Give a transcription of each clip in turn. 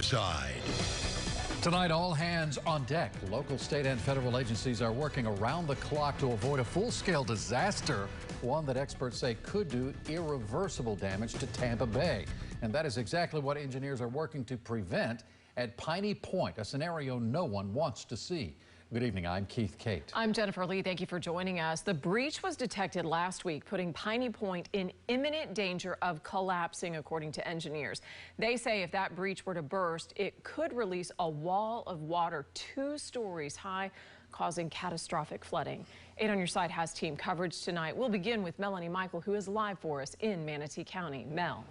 Side. Tonight, all hands on deck. Local, state, and federal agencies are working around the clock to avoid a full-scale disaster, one that experts say could do irreversible damage to Tampa Bay. And that is exactly what engineers are working to prevent at Piney Point, a scenario no one wants to see. Good evening, I'm Keith Kate. I'm Jennifer Lee. Thank you for joining us. The breach was detected last week, putting Piney Point in imminent danger of collapsing, according to engineers. They say if that breach were to burst, it could release a wall of water 2 stories high, causing catastrophic flooding. 8 on Your Side has team coverage tonight. We'll begin with Melanie Michael, who is live for us in Manatee County. Mel.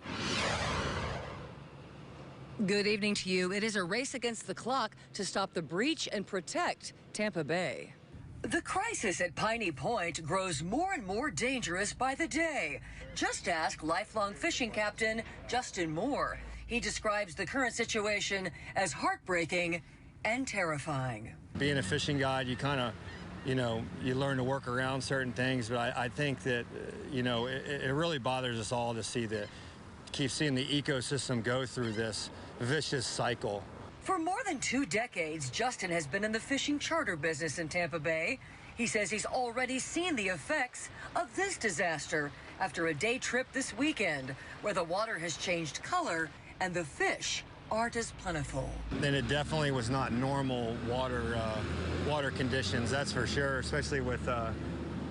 Good evening to you. It is a race against the clock to stop the breach and protect Tampa Bay. The crisis at Piney Point grows more and more dangerous by the day. Just ask lifelong fishing captain Justin Moore. He describes the current situation as heartbreaking and terrifying. Being a fishing guide, you kind of, you learn to work around certain things, but I think that, it really bothers us all to see keep seeing the ecosystem go through this vicious cycle. For more than 2 decades, Justin has been in the fishing charter business in Tampa Bay. He says he's already seen the effects of this disaster after a day trip this weekend, where the water has changed color and the fish aren't as plentiful. And it definitely was not normal water conditions, that's for sure, especially with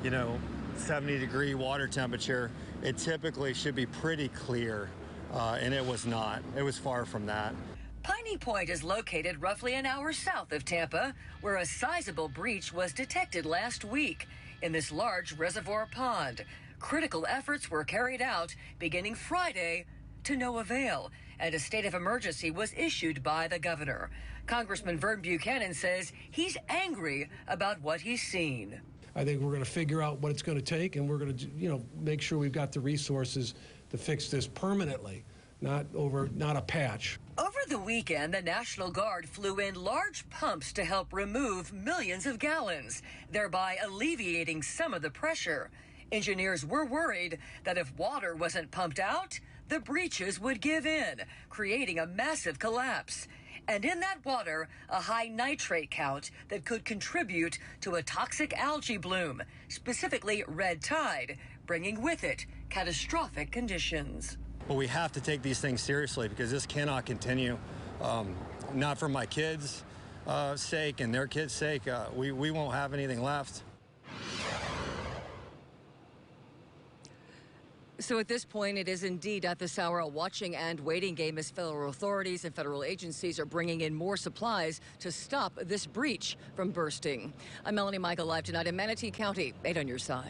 70-degree water temperature. It typically should be pretty clear, and it was not. It was far from that. Piney Point is located roughly an hour south of Tampa, where a sizable breach was detected last week in this large reservoir pond. Critical efforts were carried out beginning Friday to no avail, and a state of emergency was issued by the governor. Congressman VERN Buchanan says he's angry about what he's seen. I think we're going to figure out what it's going to take, and we're going to, make sure we've got the resources to fix this permanently, not a patch. Over the weekend, the National Guard flew in large pumps to help remove millions of gallons, thereby alleviating some of the pressure. Engineers were worried that if water wasn't pumped out, the breaches would give in, creating a massive collapse. And in that water, a high nitrate count that could contribute to a toxic algae bloom, specifically red tide, bringing with it catastrophic conditions. Well, we have to take these things seriously because this cannot continue. Not for my kids' sake and their kids' sake. We won't have anything left. So at this point, it is indeed at this hour a watching and waiting game as federal authorities and federal agencies are bringing in more supplies to stop this breach from bursting. I'm Melanie Michael, live tonight in Manatee County. 8 on Your Side.